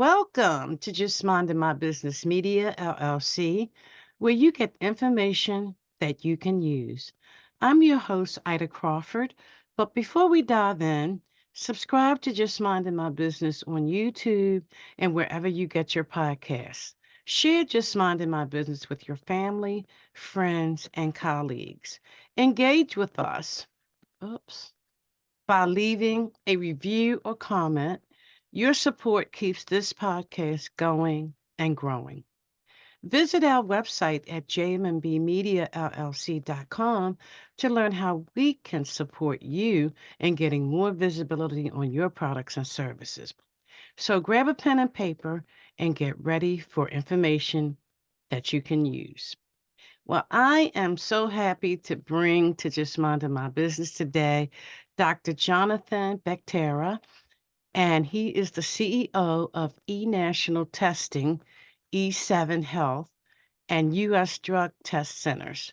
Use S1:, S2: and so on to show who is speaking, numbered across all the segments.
S1: Welcome to Just Minding My Business Media, LLC, where you get information that you can use. I'm your host, Ida Crawford. But before we dive in, subscribe to Just Minding My Business on YouTube and wherever you get your podcasts. Share Just Minding My Business with your family, friends, and colleagues. Engage with us. Oops. By leaving a review or comment. Your support keeps this podcast going and growing. Visit our website at jmmbmediallc.com to learn how we can support you in getting more visibility on your products and services. So grab a pen and paper and get ready for information that you can use. Well, I am so happy to bring to Just Minding My Business today Dr. Jonathan Baktari, and he is the CEO of eNational Testing, E7 Health, and U.S. Drug Test Centers.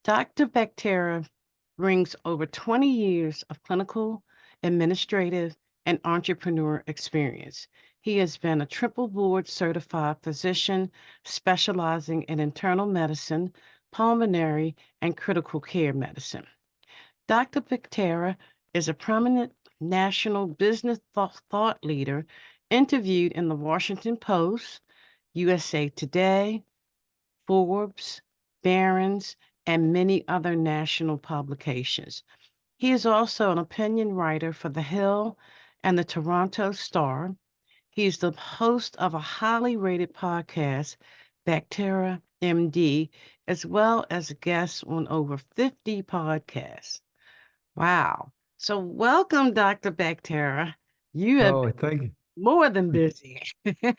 S1: Dr. Baktari brings over 20 years of clinical, administrative, and entrepreneur experience. He has been a triple board certified physician specializing in internal medicine, pulmonary, and critical care medicine. Dr. Baktari is a prominent national business thought leader interviewed in the Washington Post, USA Today, Forbes, Barron's, and many other national publications. He is also an opinion writer for The Hill and the Toronto Star. He is the host of a highly rated podcast, Baktari MD, as well as a guest on over 50 podcasts. Wow. So welcome, Dr. Baktari. You have
S2: Oh,
S1: been
S2: thank you.
S1: more than busy.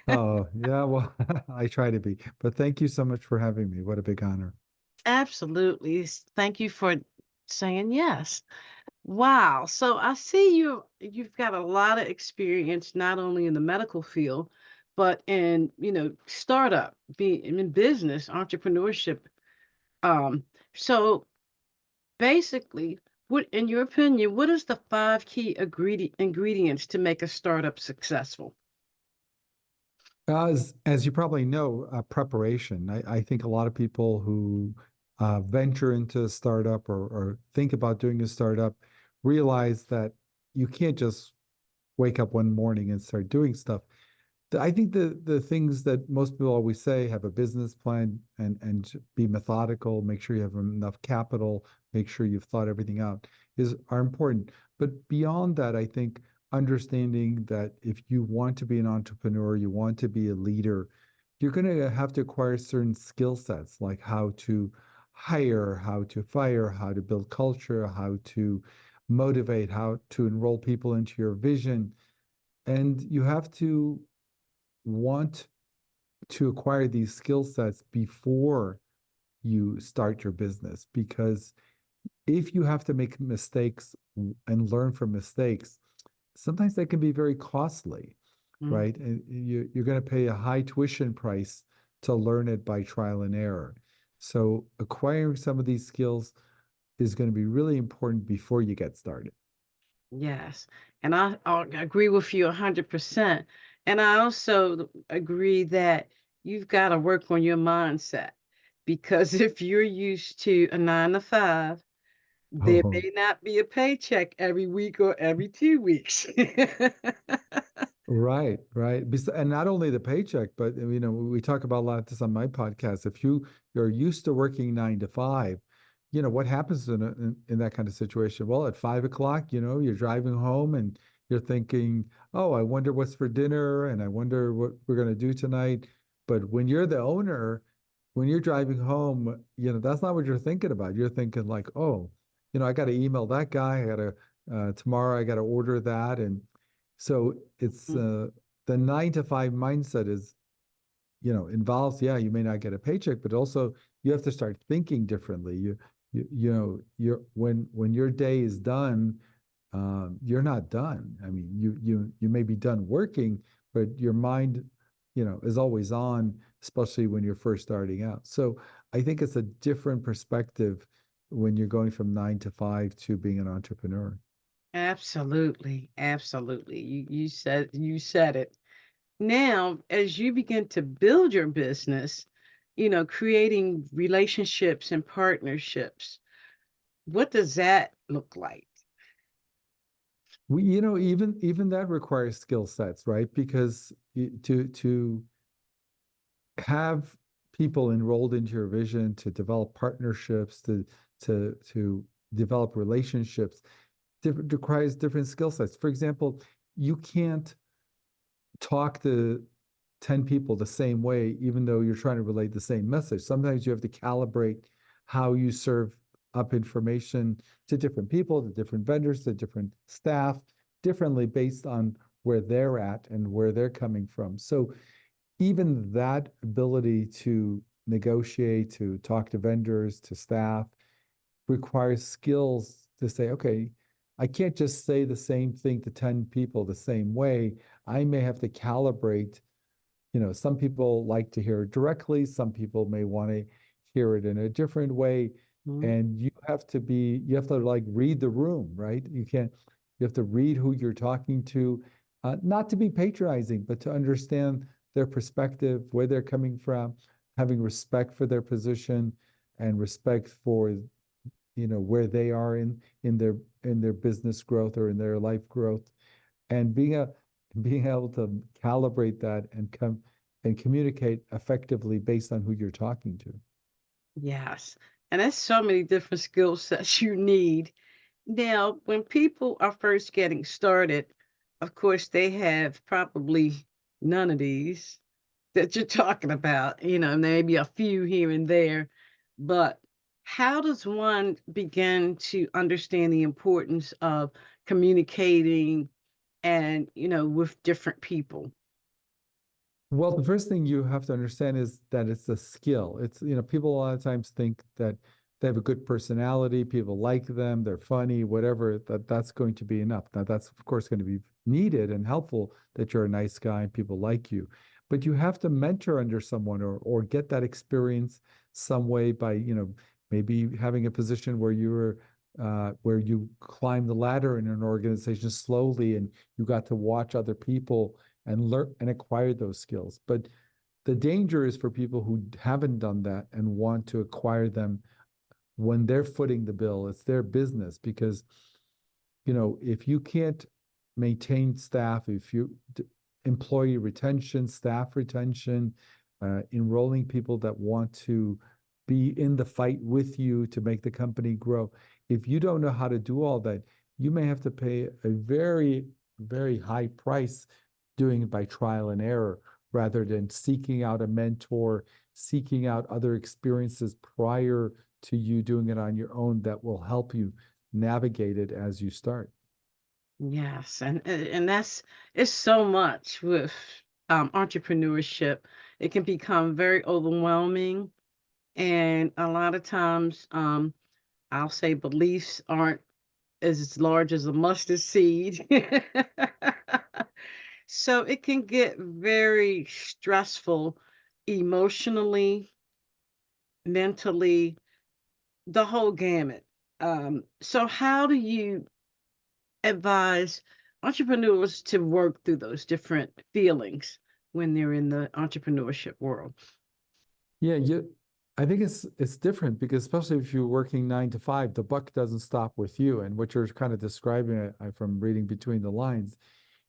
S2: Oh, yeah, well, I try to be, but thank you so much for having me. What a big honor.
S1: Absolutely. Thank you for saying yes. Wow. So I see you've got a lot of experience not only in the medical field, but in, startup, being in business, entrepreneurship. Um, so basically, what in your opinion, what is the five key ingredients to make a startup successful?
S2: As you probably know, preparation. I think a lot of people who venture into a startup or think about doing a startup realize that you can't just wake up one morning and start doing stuff. I think the things that most people always say, have a business plan and be methodical, make sure you have enough capital, make sure you've thought everything out, are important. But beyond that, I think understanding that if you want to be an entrepreneur, you want to be a leader, you're going to have to acquire certain skill sets, like how to hire, how to fire, how to build culture, how to motivate, how to enroll people into your vision. And you have to want to acquire these skill sets before you start your business, because if you have to make mistakes and learn from mistakes, sometimes that can be very costly,
S1: Mm,
S2: right? And you're going to pay a high tuition price to learn it by trial and error. So acquiring some of these skills is going to be really important before you get started.
S1: yes. And I agree with you 100%. And I also agree that you've got to work on your mindset because if you're used to a 9 to 5, there
S2: Oh,
S1: may not be a paycheck every week or every 2 weeks.
S2: right, right. And not only the paycheck, but we talk about a lot of this on my podcast. If you're used to working 9 to 5, what happens in that kind of situation? Well, at 5 o'clock, you're driving home and you're thinking, oh, I wonder what's for dinner and I wonder what we're going to do tonight. But when you're the owner, when you're driving home, that's not what you're thinking about. You're thinking like, oh, I got to email that guy. I got to tomorrow. I got to order that, and so it's
S1: Mm,
S2: the 9 to 5 mindset is, involves, yeah, you may not get a paycheck, but also you have to start thinking differently. You're when your day is done, you're not done. I mean, you may be done working, but your mind, is always on, especially when you're first starting out. So I think it's a different perspective when you're going from 9 to 5 to being an entrepreneur.
S1: absolutely. Absolutely. You said it. Now, as you begin to build your business, creating relationships and partnerships, what does that look like?
S2: Even that requires skill sets, right? Because to have people enrolled into your vision, to develop partnerships, to develop relationships, requires different skill sets. For example, you can't talk to 10 people the same way, even though you're trying to relate the same message. Sometimes you have to calibrate how you serve up information to different people, to different vendors, to different staff, differently based on where they're at and where they're coming from. So even that ability to negotiate, to talk to vendors, to staff, requires skills to say, okay, I can't just say the same thing to 10 people the same way. I may have to calibrate. Some people like to hear it directly, some people may want to hear it in a different way.
S1: Mhm.
S2: And you have to like read the room, right? You have to read who you're talking to, not to be patronizing, but to understand their perspective, where they're coming from, having respect for their position and respect for where they are in their business growth or in their life growth, and being able to calibrate that and come and communicate effectively based on who you're talking to.
S1: Yes. And there's so many different skill sets you need. Now, when people are first getting started, of course, they have probably none of these that you're talking about, maybe a few here and there. But how does one begin to understand the importance of communicating and, with different people?
S2: Well, the first thing you have to understand is that it's a skill. People a lot of times think that they have a good personality, people like them, they're funny, whatever, that's going to be enough. Now, that's of course going to be needed and helpful that you're a nice guy and people like you. But you have to mentor under someone or get that experience some way by, maybe having a position where where you climb the ladder in an organization slowly and you got to watch other people and learn and acquire those skills. But the danger is for people who haven't done that and want to acquire them when they're footing the bill. It's their business because, if you can't maintain staff, if you employee retention, staff retention, enrolling people that want to be in the fight with you to make the company grow. If you don't know how to do all that, you may have to pay a very, very high price doing it by trial and error rather than seeking out a mentor, seeking out other experiences prior to you doing it on your own that will help you navigate it as you start.
S1: Yes, and that's it's so much with entrepreneurship. It can become very overwhelming, and a lot of times, I'll say beliefs aren't as large as a mustard seed. So it can get very stressful emotionally, mentally, the whole gamut. So how do you advise entrepreneurs to work through those different feelings when they're in the entrepreneurship world?
S2: Yeah, I think it's different because especially if you're working 9 to 5, the buck doesn't stop with you. And what you're kind of describing from reading between the lines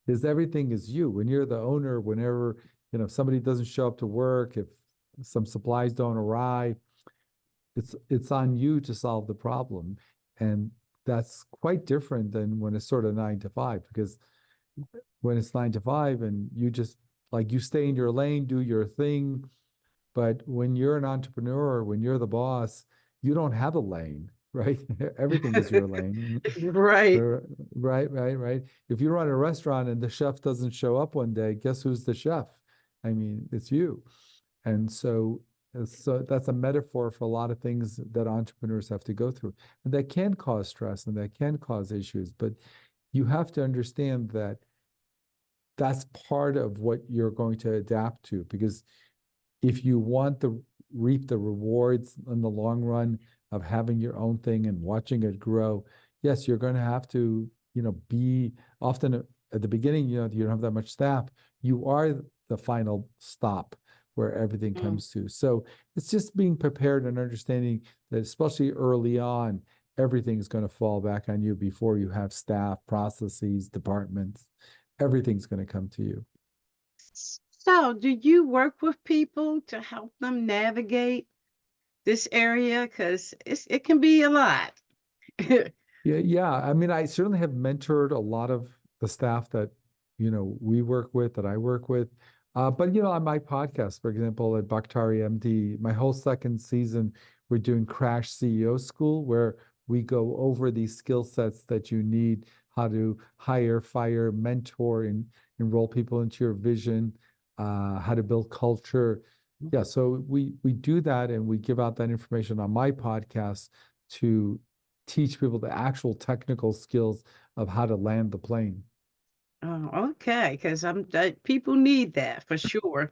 S2: is everything is you. When you're the owner, whenever, somebody doesn't show up to work, if some supplies don't arrive, it's on you to solve the problem. And that's quite different than when it's sort of 9 to 5, because when it's 9 to 5 and you just like you stay in your lane, do your thing. But when you're an entrepreneur, when you're the boss, you don't have a lane, right? Everything is your lane.
S1: Right.
S2: Right. If you run a restaurant and the chef doesn't show up one day, guess who's the chef? I mean, it's you. And so that's a metaphor for a lot of things that entrepreneurs have to go through. And that can cause stress and that can cause issues. But you have to understand that that's part of what you're going to adapt to because if you want to reap the rewards in the long run of having your own thing and watching it grow, yes, you're going to have to, be often at the beginning, you don't have that much staff. You are the final stop where everything
S1: Mm.
S2: comes to. So it's just being prepared and understanding that, especially early on, everything's going to fall back on you before you have staff, processes, departments. Everything's going to come to you.
S1: So, do you work with people to help them navigate this area? Because it can be a lot.
S2: Yeah, yeah. I mean, I certainly have mentored a lot of the staff that, we work with, that I work with. But, on my podcast, for example, at Baktari MD, my whole second season, we're doing Crash CEO School, where we go over these skill sets that you need, how to hire, fire, mentor, and enroll people into your vision, how to build culture. Yeah, so we do that, and we give out that information on my podcast to teach people the actual technical skills of how to land the plane.
S1: Oh, okay. Because people need that for sure.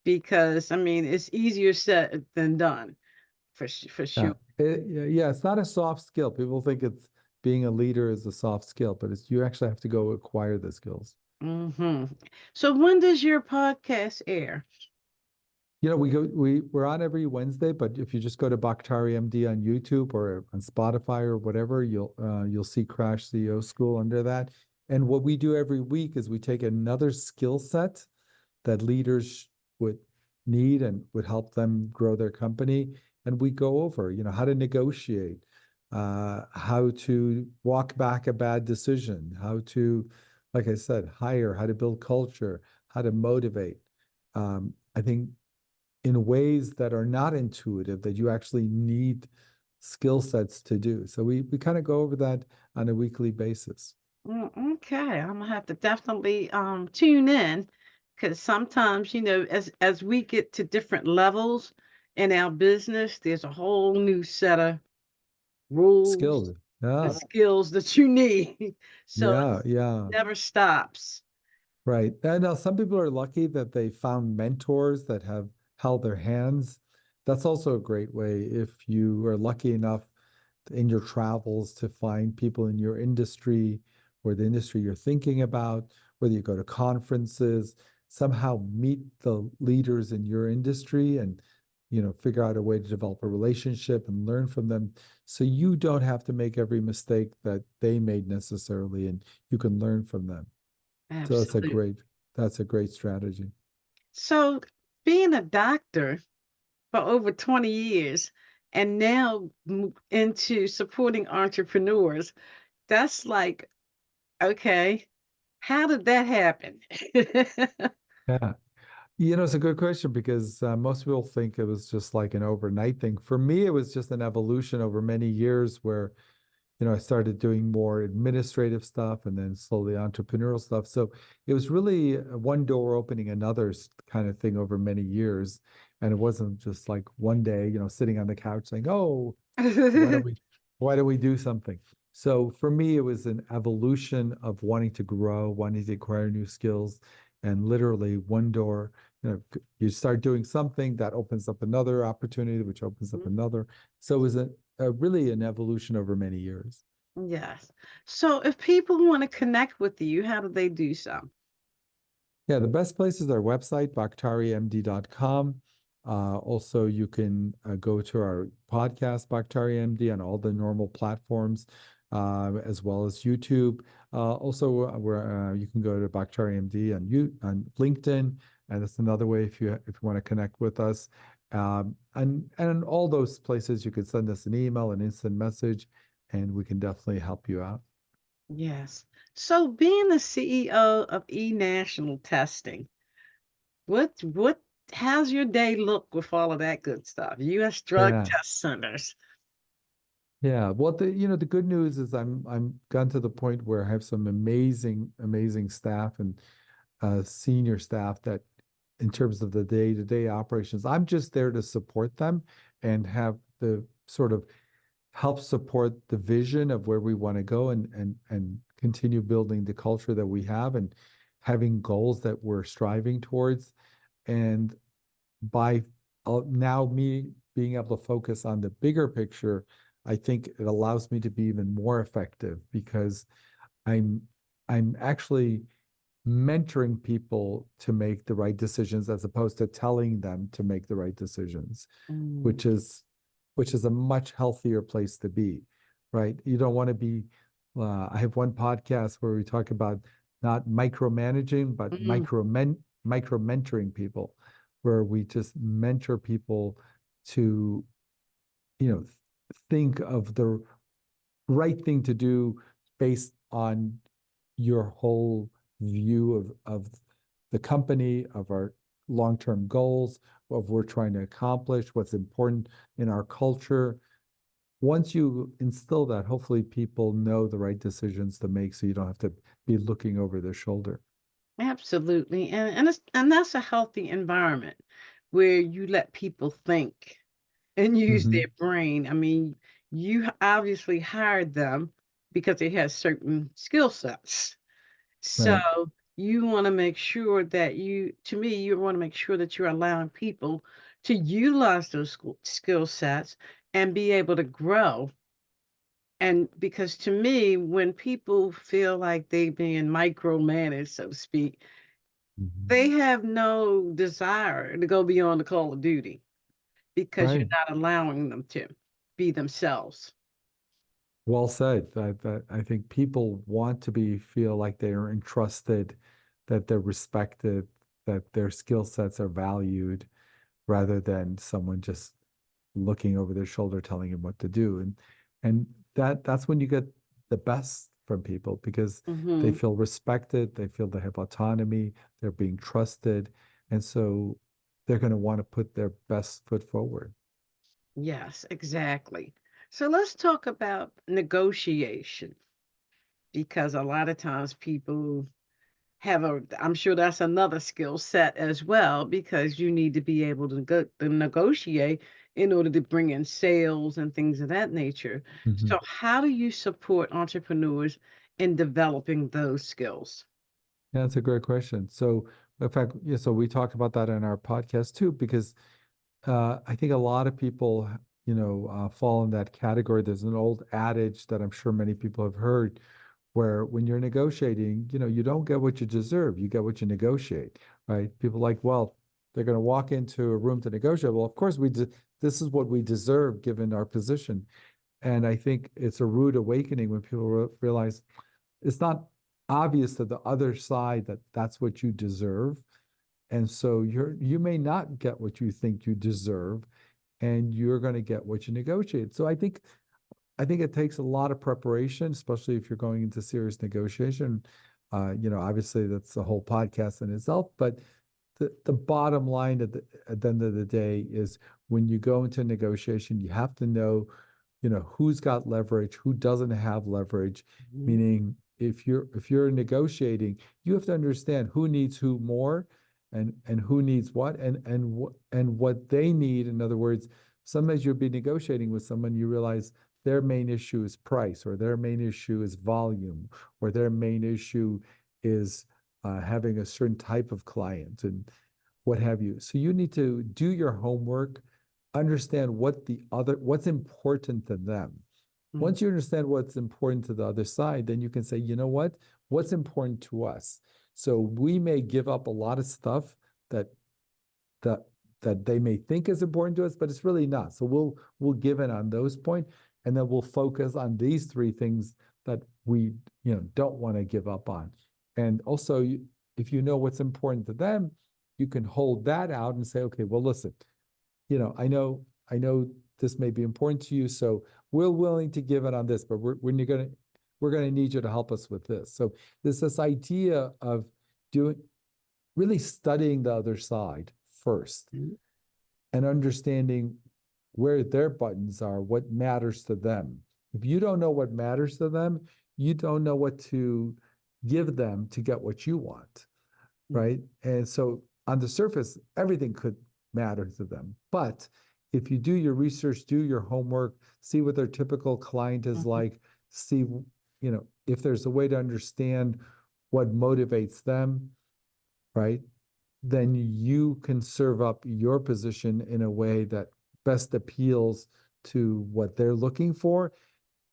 S1: Because I mean, it's easier said than done for
S2: Yeah.
S1: sure.
S2: Yeah, it's not a soft skill. People think it's being a leader is a soft skill, but it's you actually have to go acquire the skills.
S1: So when does your podcast air?
S2: We're on every Wednesday, but if you just go to Baktari MD on YouTube or on Spotify or whatever, you'll see Crash CEO School under that. And what we do every week is we take another skill set that leaders would need and would help them grow their company. And we go over, how to negotiate, how to walk back a bad decision, how to, like I said, hire, how to build culture, how to motivate. I think in ways that are not intuitive, that you actually need skill sets to do. So we kind of go over that on a weekly basis.
S1: Okay, I'm gonna have to definitely tune in because sometimes, as we get to different levels in our business, there's a whole new set of rules
S2: Skills.
S1: and
S2: Yeah.
S1: skills that you need. So it
S2: Yeah. Yeah.
S1: never stops.
S2: Right. And now some people are lucky that they found mentors that have held their hands. That's also a great way if you are lucky enough in your travels to find people in your industry or the industry you're thinking about, whether you go to conferences, somehow meet the leaders in your industry and figure out a way to develop a relationship and learn from them so you don't have to make every mistake that they made necessarily and you can learn from them. So
S1: Absolutely.
S2: that's a great strategy.
S1: So being a doctor for over 20 years and now into supporting entrepreneurs, that's like, okay, how did that happen?
S2: Yeah. It's a good question because most people think it was just like an overnight thing. For me, it was just an evolution over many years where, I started doing more administrative stuff and then slowly entrepreneurial stuff. So it was really one door opening another kind of thing over many years. And it wasn't just like one day, sitting on the couch saying, oh, why don't we why don't we do something? So for me, it was an evolution of wanting to grow, wanting to acquire new skills, and literally one door, you start doing something that opens up another opportunity, which opens up another. So it was really an evolution over many years.
S1: Yes. So if people want to connect with you, how do they do so?
S2: Yeah, the best place is our website, baktarimd.com. Also, you can go to our podcast, Baktari MD, on all the normal platforms, as well as YouTube. Also, where you can go to Baktari MD on LinkedIn, and that's another way if you want to connect with us. And in all those places, you can send us an email, an instant message, and we can definitely help you out.
S1: Yes. So being the CEO of eNational Testing, what how's your day look with all of that good stuff? US drug
S2: Yeah.
S1: test centers.
S2: Yeah, well, the good news is I'm gotten to the point where I have some amazing staff and senior staff that, in terms of the day-to-day operations, I'm just there to support them and have the sort of help support the vision of where we want to go and continue building the culture that we have and having goals that we're striving towards. And by now me being able to focus on the bigger picture, I think it allows me to be even more effective because I'm I'm actually mentoring people to make the right decisions as opposed to telling them to make the right decisions,
S1: Mm.
S2: which is a much healthier place to be, right? You don't want to be. I have one podcast where we talk about not micromanaging, but
S1: Mm.
S2: micro mentoring people, where we just mentor people to, think of the right thing to do based on your whole view of the company, of our long-term goals, of what we're trying to accomplish, what's important in our culture. Once you instill that, hopefully people know the right decisions to make so you don't have to be looking over their shoulder.
S1: Absolutely. And that's a healthy environment where you let people think and use
S2: Hmm.
S1: their brain. I mean, obviously hired them because they had certain skill sets. So
S2: Right.
S1: you want to make sure that to me, you want to make sure that you're allowing people to utilize those skill sets and be able to grow. And because to me, when people feel like they're being micromanaged, so to speak,
S2: Hmm.
S1: they have no desire to go beyond the call of duty because you're
S2: Right.
S1: not allowing them to be themselves.
S2: Well said. I think people want to feel like they are entrusted, that they're respected, that their skill sets are valued, rather than someone just looking over their shoulder telling them what to do. And that's when you get the best from people, because they
S1: Hmm.
S2: feel respected, they feel they have autonomy, they're being trusted, and so they're going to want to put their best foot forward.
S1: Yes, exactly. So let's talk about negotiation because a lot of times people I'm sure that's another skill set as well because you need to be able to negotiate in order to bring in sales and things of that nature.
S2: Mhm.
S1: So how do you support entrepreneurs in developing those skills?
S2: Yeah, that's a great question. So, in fact, yeah, so we talk about that in our podcast too, because I think a lot of people, fall in that category. There's an old adage that I'm sure many people have heard, where when you're negotiating, you don't get what you deserve, you get what you negotiate, right? People like, well, they're going to walk into a room to negotiate. Well, of course, this is what we deserve given our position. And I think it's a rude awakening when people realize it's not obvious to the other side that that's what you deserve. And so you may not get what you think you deserve, and you're going to get what you negotiate. So I think it takes a lot of preparation, especially if you're going into serious negotiation. Obviously that's the whole podcast in itself, but the bottom line at the end of the day is, when you go into negotiation, you have to know, who's got leverage, who doesn't have leverage.
S1: Mhm.
S2: Meaning, if you're negotiating, you have to understand who needs who more, and who needs what, and what they need. In other words, sometimes you'll be negotiating with someone, you realize their main issue is price, or their main issue is volume, or their main issue is having a certain type of client, and what have you. So you need to do your homework, understand what's important to them.
S1: Mhm.
S2: Once you understand what's important to the other side, then you can say, you know what? What's important to us? So we may give up a lot of stuff that that that they may think is important to us, but it's really not. So we'll give in on those points, and then we'll focus on these three things that we don't want to give up on. And also, if you know what's important to them, you can hold that out and say, okay, well, listen, I know this may be important to you, so we're willing to give it on this, but we're gonna need you to help us with this. So there's this idea of doing really studying the other side first,
S1: Mhm.
S2: and understanding where their buttons are, what matters to them. If you don't know what matters to them, you don't know what to give them to get what you want,
S1: Mhm.
S2: right? And so on the surface, everything could matter to them. But if you do your research, do your homework, see what their typical client is
S1: Mhm.
S2: like, see, if there's a way to understand what motivates them, right? Then you can serve up your position in a way that best appeals to what they're looking for,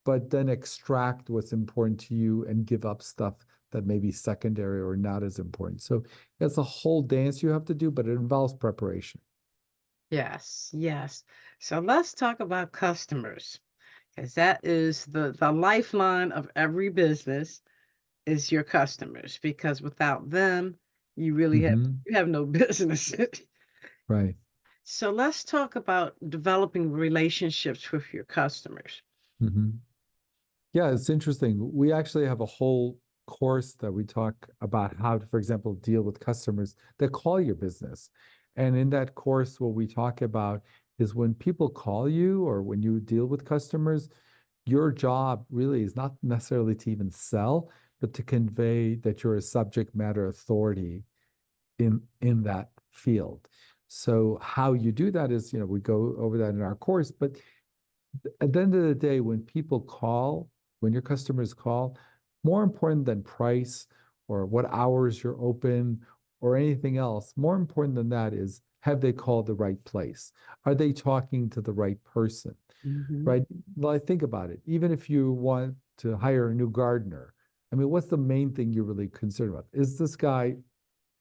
S2: but then extract what's important to you and give up stuff that may be secondary or not as important. So it's a whole dance you have to do, but it involves preparation.
S1: Yes, yes. So let's talk about customers, because that is the lifeline of every business is your customers, because without them,
S2: Hmm.
S1: you have no business.
S2: Right.
S1: So let's talk about developing relationships with your customers.
S2: Hmm. Yeah, it's interesting. We actually have a whole course that we talk about how to, for example, deal with customers that call your business. And in that course, what we talk about is when people call you or when you deal with customers, your job really is not necessarily to even sell, but to convey that you're a subject matter authority in that field. So how you do that is, we go over that in our course, but at the end of the day, when people call, when your customers call, more important than price or what hours you're open or anything else, more important than that is have they called the right place? Are they talking to the right person?
S1: Mhm.
S2: Right? Well, I think about it. Even if you want to hire a new gardener, I mean, what's the main thing you're really concerned about? Is this guy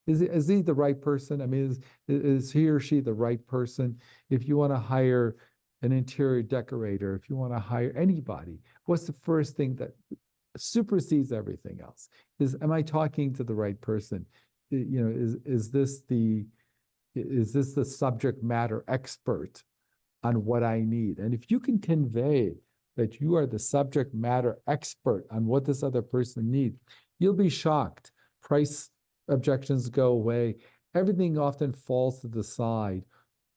S2: is he the right person? I mean, is he or she the right person? If you want to hire an interior decorator, if you want to hire anybody, what's the first thing that supersedes everything else? Is am I talking to the right person? Is this the subject matter expert on what I need? And if you can convey that you are the subject matter expert on what this other person needs, you'll be shocked. Price objections go away. Everything often falls to the side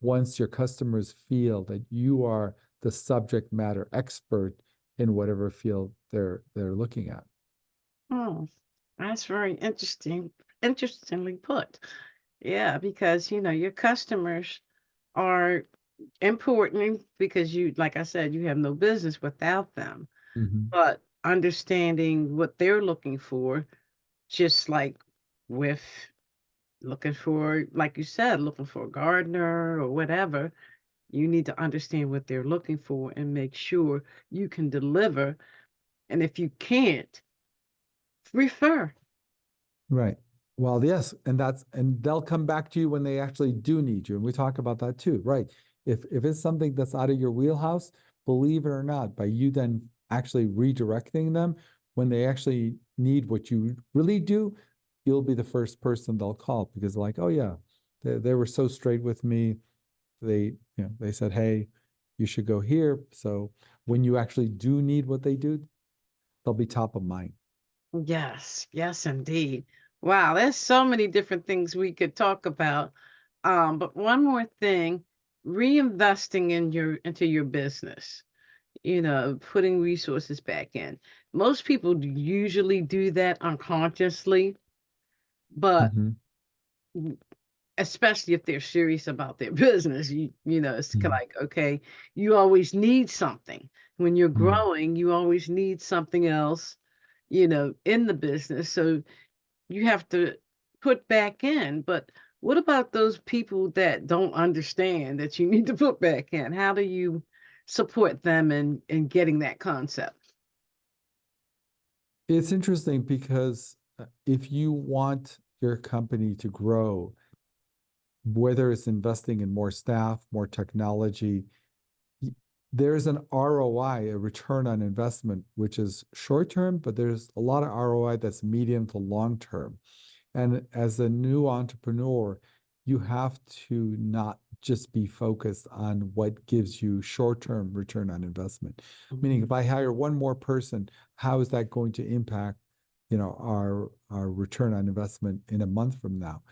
S2: once your customers feel that you are the subject matter expert in whatever field they're looking at.
S1: Oh, that's very interestingly put. Yeah, because your customers are important because like I said, you have no business without them.
S2: Mhm.
S1: But understanding what they're looking for, just like with looking for, like you said, looking for a gardener or whatever, you need to understand what they're looking for and make sure you can deliver. And if you can't, refer.
S2: Right. Well, yes, and they'll come back to you when they actually do need you. And we talk about that too, right? If it's something that's out of your wheelhouse, believe it or not, by you then actually redirecting them when they actually need what you really do, you'll be the first person they'll call because they're like, oh yeah, they were so straight with me. They said, hey, you should go here. So when you actually do need what they do, they'll be top of mind.
S1: Yes, yes, indeed. Wow, there's so many different things we could talk about. But one more thing, reinvesting into your business, putting resources back in. Most people usually do that unconsciously, but
S2: Hmm.
S1: especially if they're serious about their business, it's
S2: Hmm.
S1: like, okay, you always need something. When you're
S2: Hmm.
S1: growing, you always need something else, in the business. So you have to put back in. But what about those people that don't understand that you need to put back in? How do you support them in getting that concept?
S2: It's interesting because if you want your company to grow, whether it's investing in more staff, more technology, y- there's an ROI, a return on investment, which is short term, but there's a lot of ROI that's medium to long term. And as a new entrepreneur, you have to not just be focused on what gives you short-term return on investment. Meaning,
S1: Mhm.
S2: if I hire one more person, how is that going to impact, our return on investment in a month from now?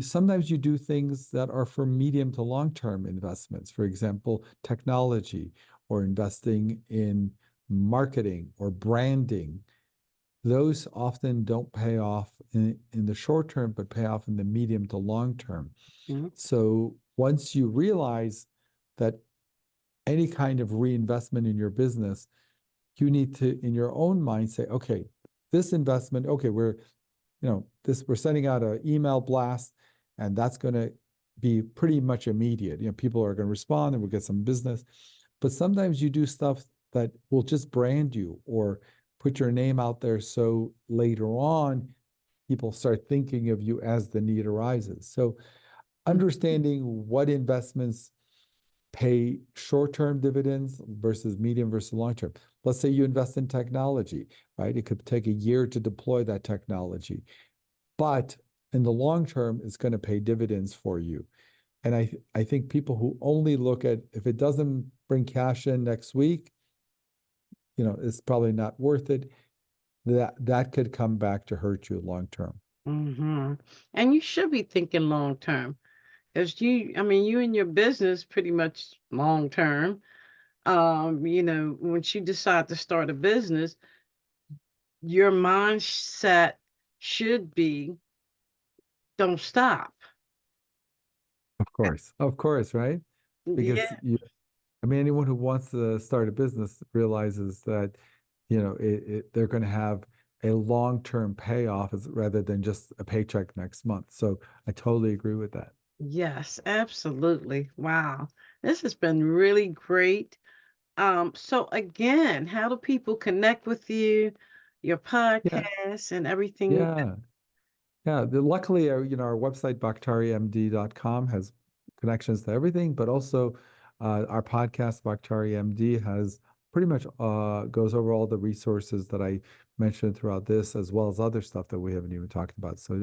S2: Sometimes you do things that are for medium to long-term investments. For example, technology or investing in marketing or branding. Those often don't pay off in the short term, but pay off in the medium to long term.
S1: Mhm.
S2: So once you realize that any kind of reinvestment in your business, you need to, in your own mind, say, okay, this investment, okay, we're sending out an email blast, and that's going to be pretty much immediate. People are going to respond and we'll get some business. But sometimes you do stuff that will just brand you or put your name out there so later on people start thinking of you as the need arises. So understanding what investments pay short-term dividends versus medium versus long-term. Let's say you invest in technology, right? It could take a year to deploy that technology, but in the long term, it's going to pay dividends for you. And I think people who only look at if it doesn't bring cash in next week, it's probably not worth it. That could come back to hurt you long term.
S1: Mm-hmm. And you should be thinking long term. As I mean, you and your business pretty much long term. Once you decide to start a business, your mindset should be don't stop.
S2: Of course, right? Because
S1: Yeah.
S2: I mean, anyone who wants to start a business realizes that, they're going to have a long-term payoff rather than just a paycheck next month. So I totally agree with that.
S1: Yes, absolutely. Wow. This has been really great. So again, how do people connect with you, your
S2: Yeah,
S1: podcast and everything?
S2: yeah. Yeah, luckily, our website, BaktariMD.com, has connections to everything, but also our podcast, Baktari MD, has pretty much goes over all the resources that I mentioned throughout this, as well as other stuff that we haven't even talked about. So,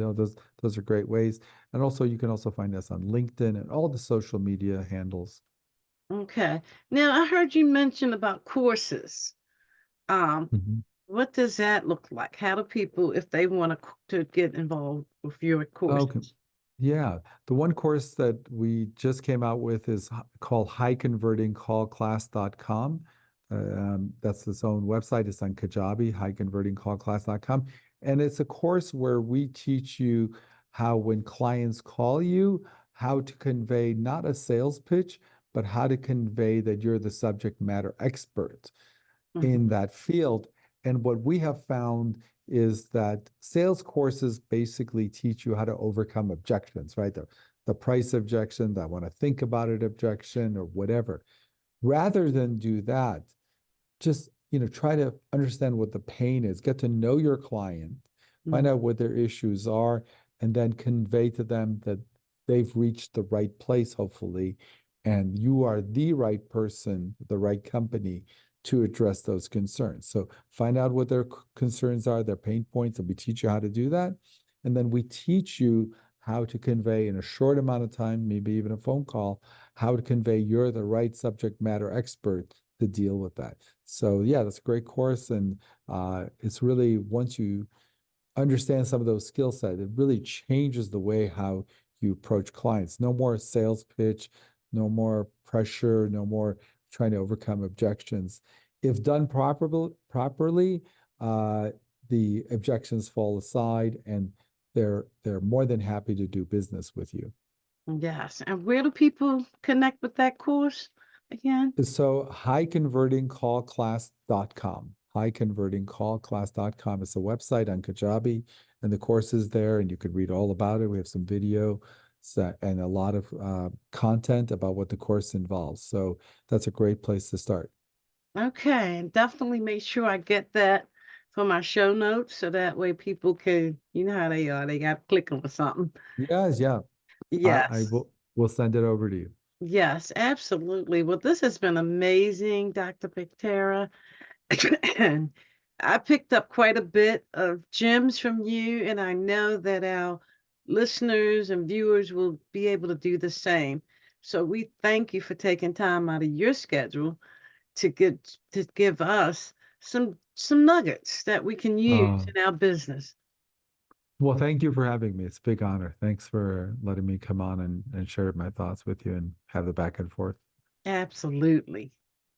S2: those are great ways. And also, you can also find us on LinkedIn and all the social media handles.
S1: Okay. Now I heard you mention about courses. Um,
S2: Mhm.
S1: what does that look like? How do people, if they want to get involved with your
S2: Okay.
S1: courses?
S2: Yeah. The one course that we just came out with is called highconvertingcallclass.com. That's its own website. It's on Kajabi, highconvertingcallclass.com. And it's a course where we teach you how, when clients call you, how to convey not a sales pitch, but how to convey that you're the subject matter expert in
S1: Mhm.
S2: that field. And what we have found is that sales courses basically teach you how to overcome objections, right? The price objection, the I want to think about it objection, or whatever. Rather than do that, just try to understand what the pain is, get to know your client, find
S1: Mm.
S2: out what their issues are, and then convey to them that they've reached the right place, hopefully, and you are the right person, the right company to address those concerns. So find out what their concerns are, their pain points, and we teach you how to do that. And then we teach you how to convey in a short amount of time, maybe even a phone call, how to convey you're the right subject matter expert to deal with that. So yeah, that's a great course, and it's really, once you understand some of those skill sets, it really changes the way how you approach clients. No more sales pitch, no more pressure, no more trying to overcome objections. If done properly, uh, the objections fall aside, and they're more than happy to do business with you.
S1: Yes. And where do people connect with that course again?
S2: So highconvertingcallclass.com. Highconvertingcallclass.com is a website on Kajabi, and the course is there, and you could read all about it. We have some video and a lot of content about what the course involves. So that's a great place to start.
S1: Okay. And definitely make sure I get that for my show notes so that way people can, you know how they are, they got to click on something.
S2: Yes, yeah. I
S1: Yes.
S2: will send it over to you.
S1: Yes, absolutely. Well, this has been amazing, Dr. Pictera. And I picked up quite a bit of gems from you, and I know that our listeners and viewers will be able to do the same. So we thank you for taking time out of your schedule to give us some nuggets that we can use
S2: Uh,
S1: in our business.
S2: well, thank you for having me. It's a big honor. Thanks for letting me come on and share my thoughts with you and have the back and forth.
S1: Absolutely.